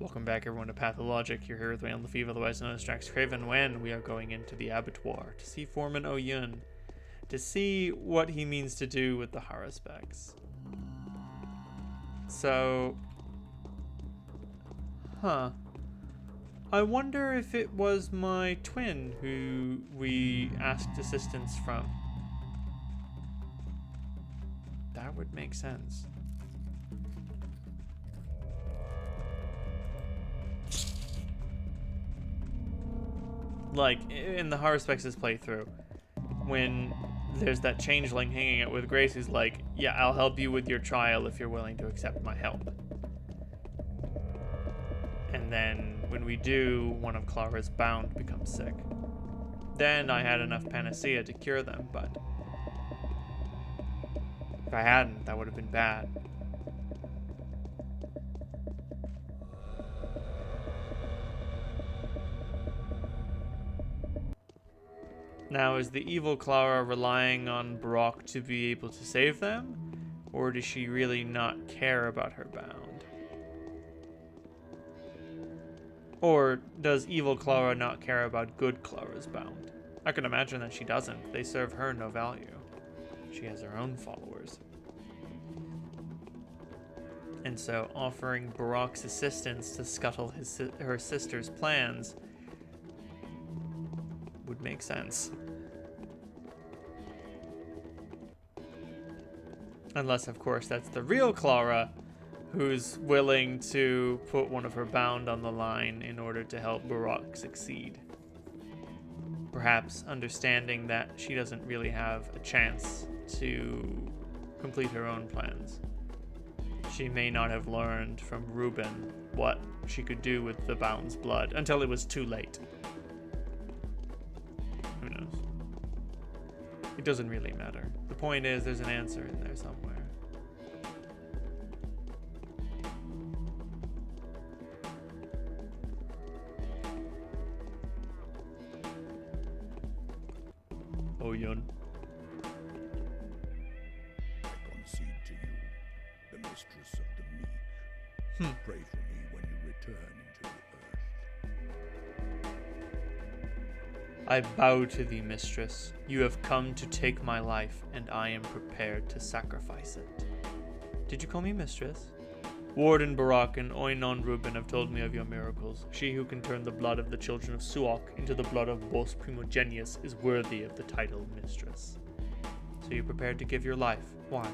Welcome back everyone to Pathologic. You're here with me on the Fever, otherwise known as DraxxKraven, when we are going into the abattoir to see Foreman Oyun, to see what he means to do with the Haruspecs. So, I wonder if it was my twin who we asked assistance from. That would make sense. Like, in the Haruspecs' playthrough, when there's that changeling hanging out with Grace who's like, yeah, I'll help you with your trial if you're willing to accept my help. And then, when we do, one of Clara's bound becomes sick. Then I had enough panacea to cure them, but if I hadn't, that would have been bad. Now, is the evil Clara relying on Brock to be able to save them? Or does she really not care about her bound? Or does evil Clara not care about good Clara's bound? I can imagine that she doesn't. They serve her no value. She has her own followers. And so offering Brock's assistance to scuttle her sister's plans would make sense. Unless, of course, that's the real Clara, who's willing to put one of her bound on the line in order to help Brock succeed. Perhaps understanding that she doesn't really have a chance to complete her own plans. She may not have learned from Ruben what she could do with the bound's blood until it was too late. Who knows? It doesn't really matter. The point is, there's an answer in there somewhere. Oyun. I concede to you, the mistress of the meek. Pray for me when you return into the earth. I bow to thee, mistress. You have come to take my life, and I am prepared to sacrifice it. Did you call me mistress? Warden Barak and Oinon Rubin have told me of your miracles. She who can turn the blood of the children of Suok into the blood of Bos Primogenius is worthy of the title mistress. So you're prepared to give your life. Why?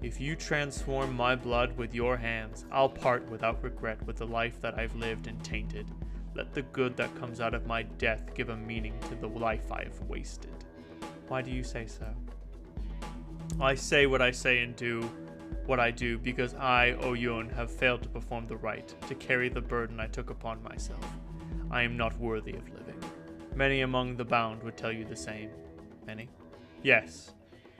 If you transform my blood with your hands, I'll part without regret with the life that I've lived and tainted. Let the good that comes out of my death give a meaning to the life I have wasted. Why do you say so? I say what I say and do what I do because I, Oyun, have failed to perform the rite, to carry the burden I took upon myself. I am not worthy of living. Many among the bound would tell you the same. Many? Yes.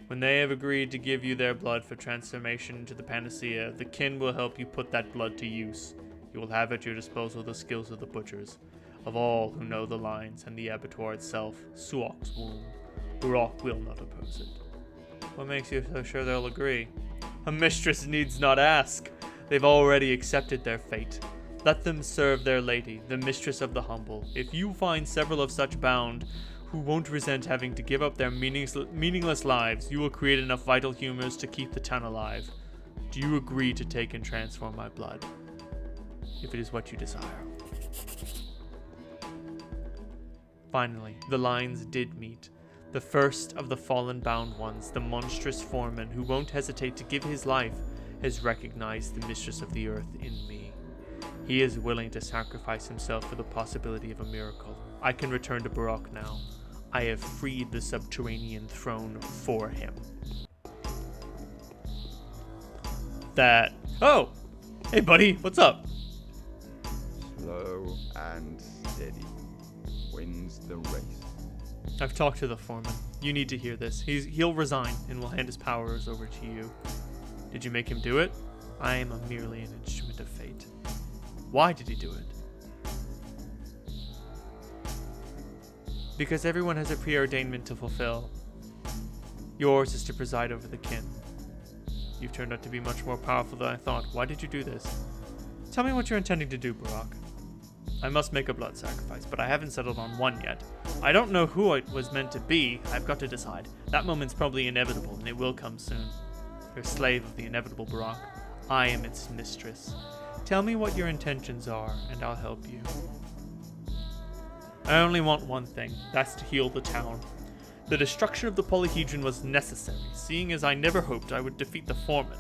When they have agreed to give you their blood for transformation into the panacea, the kin will help you put that blood to use. You will have at your disposal the skills of the butchers, of all who know the lines and the abattoir itself, Suok's womb. Barak will not oppose it. What makes you so sure they'll agree? A mistress needs not ask. They've already accepted their fate. Let them serve their lady, the mistress of the humble. If you find several of such bound who won't resent having to give up their meaningless lives, you will create enough vital humors to keep the town alive. Do you agree to take and transform my blood? If it is what you desire. Finally, the lines did meet. The first of the fallen bound ones, the monstrous foreman who won't hesitate to give his life, has recognized the mistress of the earth in me. He is willing to sacrifice himself for the possibility of a miracle. I can return to Barak now. I have freed the subterranean throne for him. Oh! Hey buddy, what's up? Slow and steady wins the race. I've talked to the foreman. You need to hear this. He'll resign and will hand his powers over to you. Did you make him do it? I am merely an instrument of fate. Why did he do it? Because everyone has a preordainment to fulfill. Yours is to preside over the kin. You've turned out to be much more powerful than I thought. Why did you do this? Tell me what you're intending to do, Barak. I must make a blood sacrifice, but I haven't settled on one yet. I don't know who it was meant to be. I've got to decide. That moment's probably inevitable, and it will come soon. You're a slave of the inevitable, Barak. I am its mistress. Tell me what your intentions are, and I'll help you. I only want one thing. That's to heal the town. The destruction of the polyhedron was necessary, seeing as I never hoped I would defeat the foreman.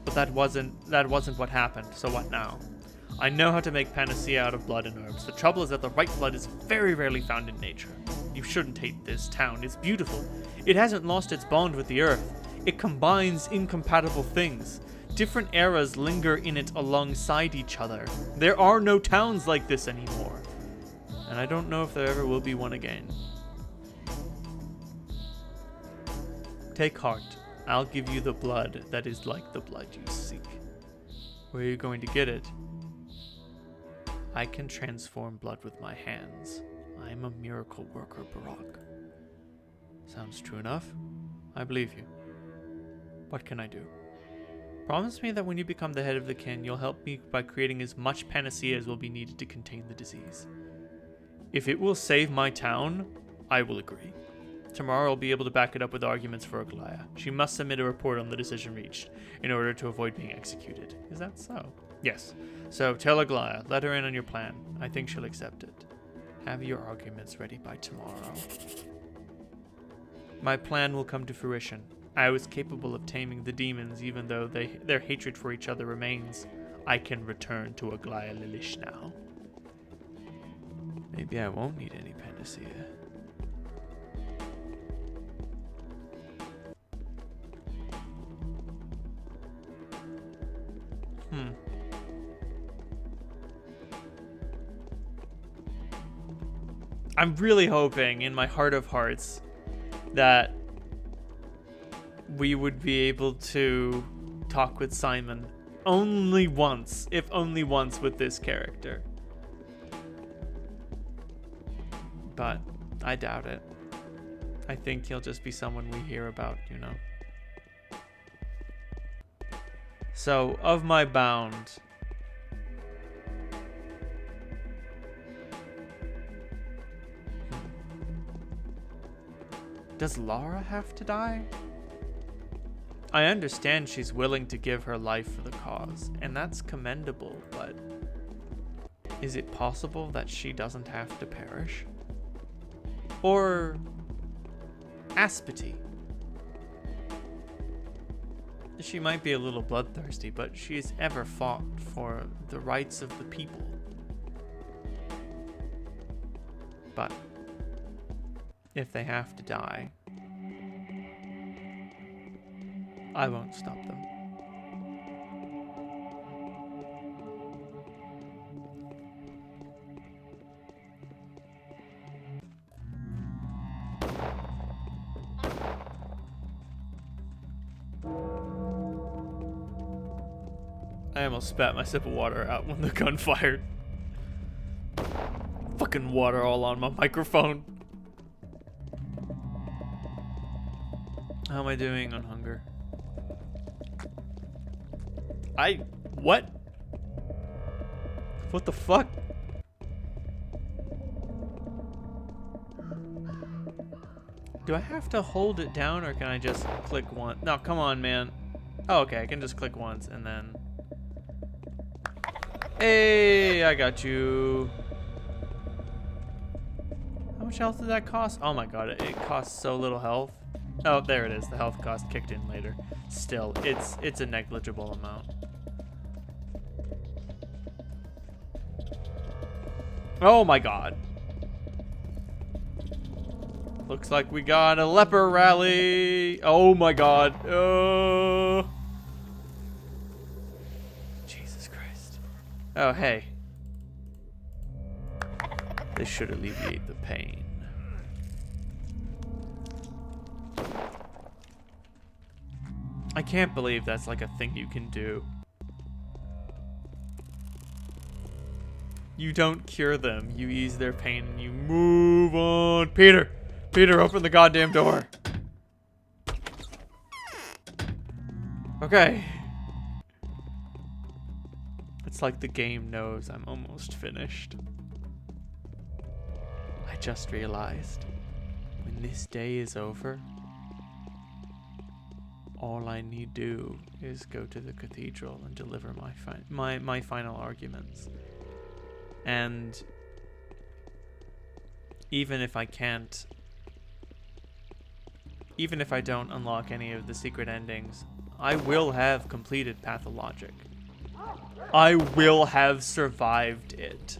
But that wasn't what happened, so what now? I know how to make panacea out of blood and herbs. The trouble is that the right blood is very rarely found in nature. You shouldn't hate this town. It's beautiful. It hasn't lost its bond with the earth. It combines incompatible things. Different eras linger in it alongside each other. There are no towns like this anymore. And I don't know if there ever will be one again. Take heart. I'll give you the blood that is like the blood you seek. Where are you going to get it? I can transform blood with my hands. I am a miracle worker, Barak. Sounds true enough. I believe you. What can I do? Promise me that when you become the head of the kin, you'll help me by creating as much panacea as will be needed to contain the disease. If it will save my town, I will agree. Tomorrow I'll be able to back it up with arguments for Aglaya. She must submit a report on the decision reached in order to avoid being executed. Is that so? Yes. So tell Aglaya, let her in on your plan. I think she'll accept it. Have your arguments ready by tomorrow. My plan will come to fruition. I was capable of taming the demons even though their hatred for each other remains. I can return to Aglaya Lilish now. Maybe I won't need any panacea. I'm really hoping in my heart of hearts that we would be able to talk with Simon only once, if only once, with this character. But I doubt it. I think he'll just be someone we hear about, you know. So, of my bound, does Lara have to die? I understand she's willing to give her life for the cause, and that's commendable, but is it possible that she doesn't have to perish? Or Aspity? She might be a little bloodthirsty, but she's ever fought for the rights of the people. But if they have to die, I won't stop them. I almost spat my sip of water out when the gun fired. Fucking water all on my microphone. How am I doing on hunger? What? What the fuck? Do I have to hold it down or can I just click once? No, come on, man. Oh, okay, I can just click once and then... Hey, I got you. How much health did that cost? Oh my god, it costs so little health. Oh, there it is. The health cost kicked in later. Still, it's a negligible amount. Oh my god. Looks like we got a leper rally. Oh my god. Oh. Jesus Christ. Oh, hey. This should alleviate the pain. I can't believe that's like a thing you can do. You don't cure them. You ease their pain and you move on. Peter! Peter, open the goddamn door. Okay. It's like the game knows I'm almost finished. I just realized, when this day is over, all I need do is go to the cathedral and deliver my final arguments. And even if I can't, even if I don't unlock any of the secret endings, I will have completed Pathologic. I will have survived it.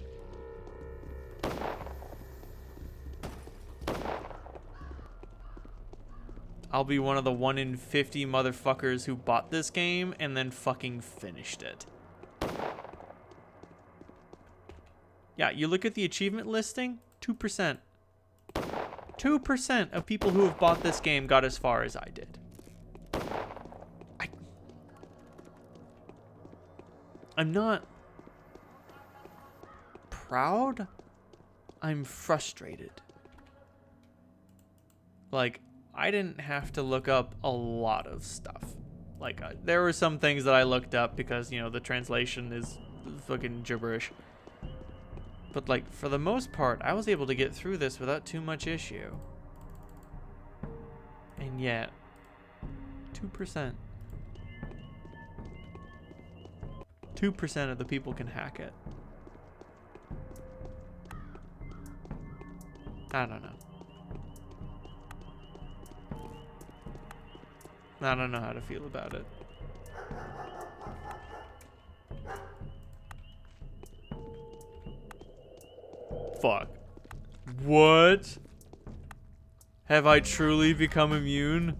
I'll be one of the 1 in 50 motherfuckers who bought this game and then fucking finished it. Yeah, you look at the achievement listing, 2%. 2% of people who have bought this game got as far as I did. I'm not proud. I'm frustrated. Like, I didn't have to look up a lot of stuff. Like, there were some things that I looked up because, you know, the translation is fucking gibberish. But, like, for the most part, I was able to get through this without too much issue. And yet, 2%. 2% of the people can hack it. I don't know. I don't know how to feel about it. Fuck. What? Have I truly become immune?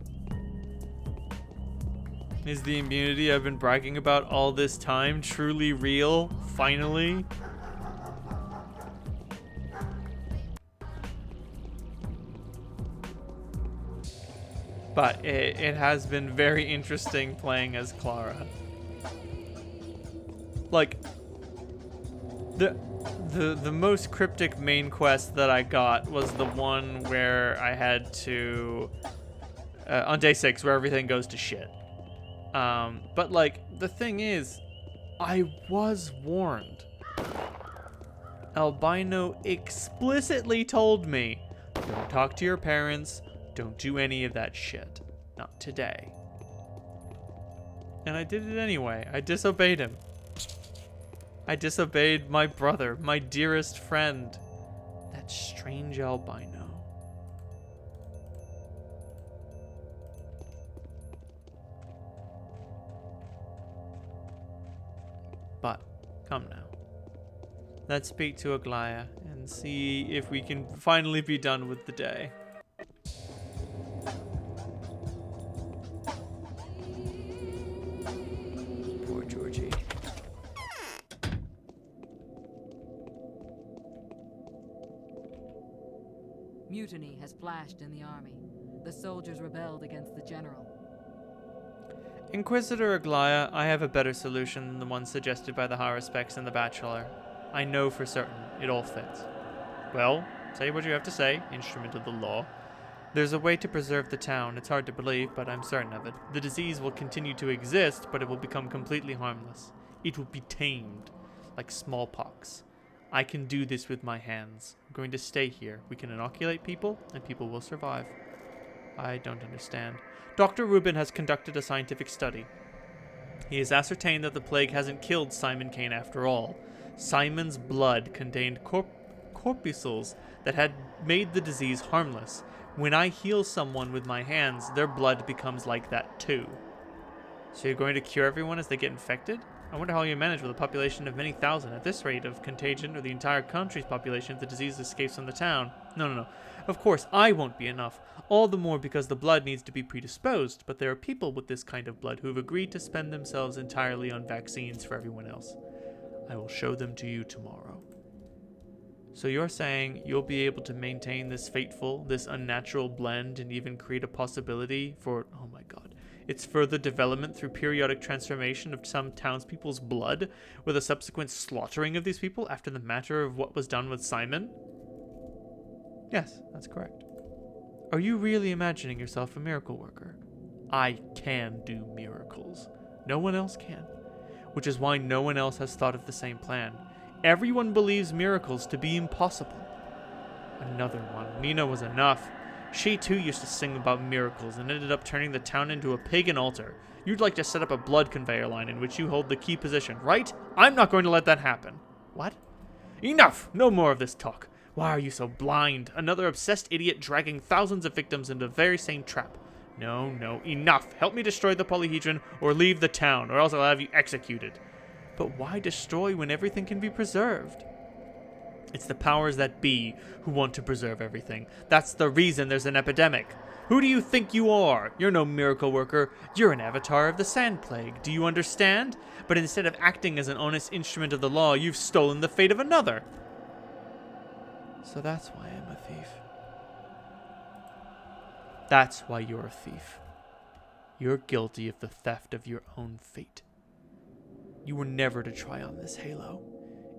Is the immunity I've been bragging about all this time truly real? Finally? But it has been very interesting playing as Clara. Like, the most cryptic main quest that I got was the one where I had to on day 6 where everything goes to shit. But like, the thing is, I was warned. Albino explicitly told me, don't talk to your parents, don't do any of that shit. Not today. And I did it anyway. I disobeyed him. I disobeyed my brother, my dearest friend. That strange albino. But, come now. Let's speak to Aglaya and see if we can finally be done with the day. Poor Georgie. Mutiny has flashed in the army. The soldiers rebelled against the general. Inquisitor Aglaya, I have a better solution than the one suggested by the Haruspecs and the Bachelor. I know for certain it all fits. Well, say what you have to say, instrument of the law. There's a way to preserve the town. It's hard to believe, but I'm certain of it. The disease will continue to exist, but it will become completely harmless. It will be tamed, like smallpox. I can do this with my hands. I'm going to stay here. We can inoculate people, and people will survive. I don't understand. Dr. Rubin has conducted a scientific study. He has ascertained that the plague hasn't killed Simon Kane after all. Simon's blood contained corpuscles that had made the disease harmless. When I heal someone with my hands, their blood becomes like that too. So you're going to cure everyone as they get infected? I wonder how you manage with a population of many thousand. At this rate of contagion, or the entire country's population, if the disease escapes from the town. No. Of course, I won't be enough. All the more because the blood needs to be predisposed, but there are people with this kind of blood who have agreed to spend themselves entirely on vaccines for everyone else. I will show them to you tomorrow. So you're saying you'll be able to maintain this fateful, this unnatural blend and even create a possibility for, oh my god, its further development through periodic transformation of some townspeople's blood, with a subsequent slaughtering of these people after the matter of what was done with Simon? Yes, that's correct. Are you really imagining yourself a miracle worker? I can do miracles. No one else can. Which is why no one else has thought of the same plan. Everyone believes miracles to be impossible. Another one. Nina was enough. She too used to sing about miracles and ended up turning the town into a pagan altar. You'd like to set up a blood conveyor line in which you hold the key position, right? I'm not going to let that happen. What? Enough! No more of this talk. Why are you so blind? Another obsessed idiot dragging thousands of victims into the very same trap. No, enough. Help me destroy the polyhedron or leave the town, or else I'll have you executed. But why destroy when everything can be preserved? It's the powers that be who want to preserve everything. That's the reason there's an epidemic. Who do you think you are? You're no miracle worker. You're an avatar of the Sand Plague. Do you understand? But instead of acting as an honest instrument of the law, you've stolen the fate of another. So that's why I'm a thief. That's why you're a thief. You're guilty of the theft of your own fate. You were never to try on this halo.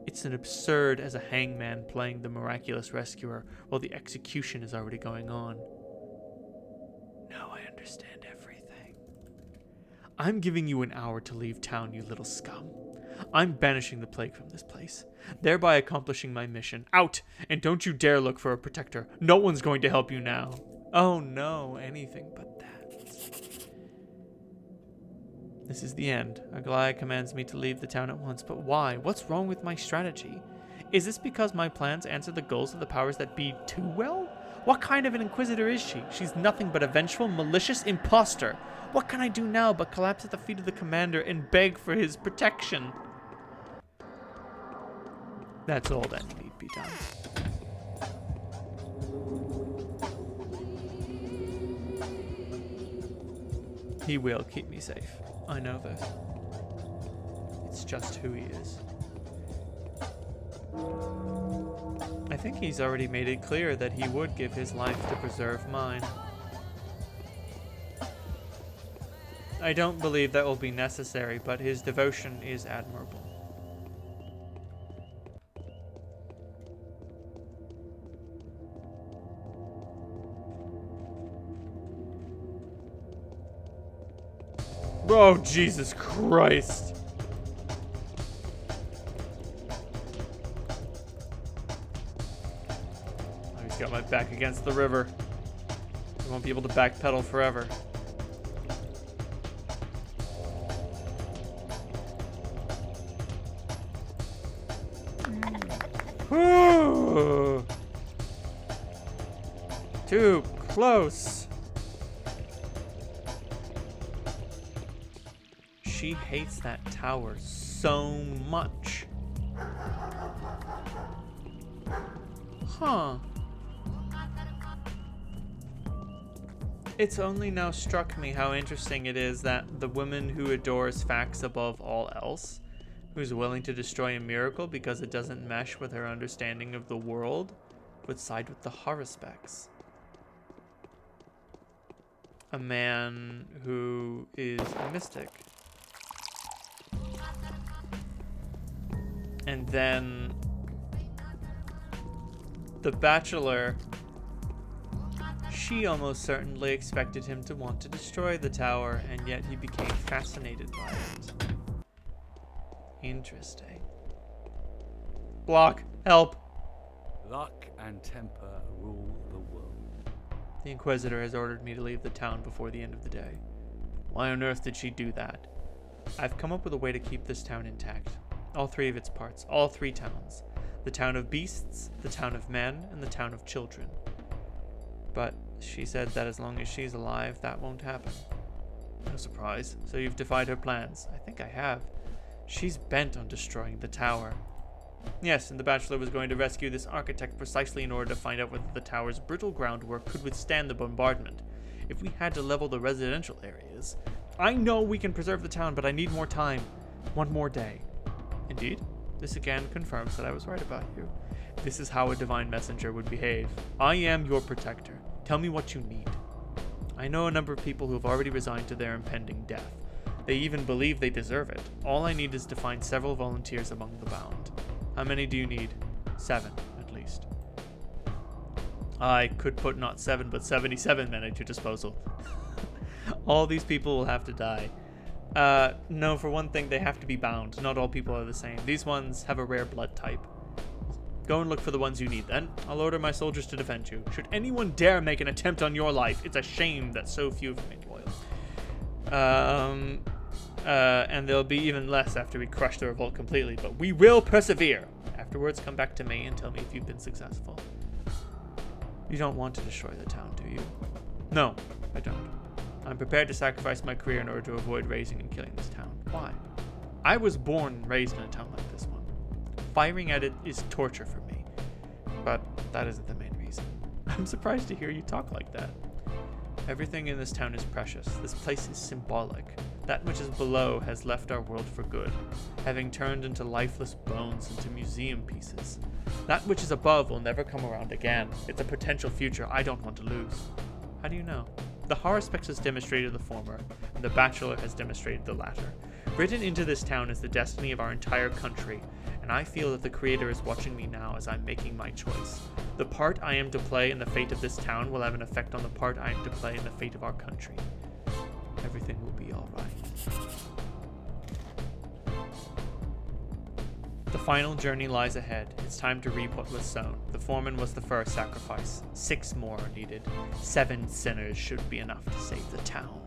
It's as absurd as a hangman playing the miraculous rescuer while the execution is already going on. Now I understand everything. I'm giving you an hour to leave town, you little scum. I'm banishing the plague from this place, thereby accomplishing my mission. Out! And don't you dare look for a protector. No one's going to help you now. Oh no, anything but that. This is the end. Aglaya commands me to leave the town at once, but why? What's wrong with my strategy? Is this because my plans answer the goals of the powers that be too well? What kind of an inquisitor is she? She's nothing but a vengeful, malicious imposter. What can I do now but collapse at the feet of the commander and beg for his protection? That's all that need be done. He will keep me safe. I know this. It's just who he is. I think he's already made it clear that he would give his life to preserve mine. I don't believe that will be necessary, but his devotion is admirable. Oh, Jesus Christ. Oh, he's got my back against the river. I won't be able to backpedal forever. Whew. Too close. She hates that tower so much. Huh. It's only now struck me how interesting it is that the woman who adores facts above all else, who's willing to destroy a miracle because it doesn't mesh with her understanding of the world, would side with the Haruspecs. A man who is a mystic. And then the Bachelor, she almost certainly expected him to want to destroy the tower, and yet he became fascinated by it. Interesting. Block, help. Luck and temper rule the world. The Inquisitor has ordered me to leave the town before the end of the day. Why on earth did she do that? I've come up with a way to keep this town intact. All three of its parts, all three towns. The town of beasts, the town of men, and the town of children. But she said that as long as she's alive, that won't happen. No surprise. So you've defied her plans. I think I have. She's bent on destroying the tower. Yes, and the Bachelor was going to rescue this architect precisely in order to find out whether the tower's brittle groundwork could withstand the bombardment. If we had to level the residential areas... I know we can preserve the town, but I need more time. One more day. Indeed, this again confirms that I was right about you. This is how a divine messenger would behave. I am your protector. Tell me what you need. I know a number of people who have already resigned to their impending death. They even believe they deserve it. All I need is to find several volunteers among the bound. How many do you need? 7, at least. I could put not 7, but 77 men at your disposal. All these people will have to die. No, for one thing, they have to be bound. Not all people are the same. These ones have a rare blood type. Go and look for the ones you need, then. I'll order my soldiers to defend you. Should anyone dare make an attempt on your life, it's a shame that so few have remained loyal. And there'll be even less after we crush the revolt completely, but we will persevere. Afterwards, come back to me and tell me if you've been successful. You don't want to destroy the town, do you? No, I don't. I'm prepared to sacrifice my career in order to avoid raising and killing this town. Why? I was born and raised in a town like this one. Firing at it is torture for me, but that isn't the main reason. I'm surprised to hear you talk like that. Everything in this town is precious. This place is symbolic. That which is below has left our world for good, having turned into lifeless bones, into museum pieces. That which is above will never come around again. It's a potential future I don't want to lose. How do you know? The horror specs has demonstrated the former, and the Bachelor has demonstrated the latter. Written into this town is the destiny of our entire country, and I feel that the Creator is watching me now as I'm making my choice. The part I am to play in the fate of this town will have an effect on the part I am to play in the fate of our country. Everything will be all right. The final journey lies ahead. It's time to reap what was sown. The foreman was the first sacrifice. 6 more are needed. 7 sinners should be enough to save the town.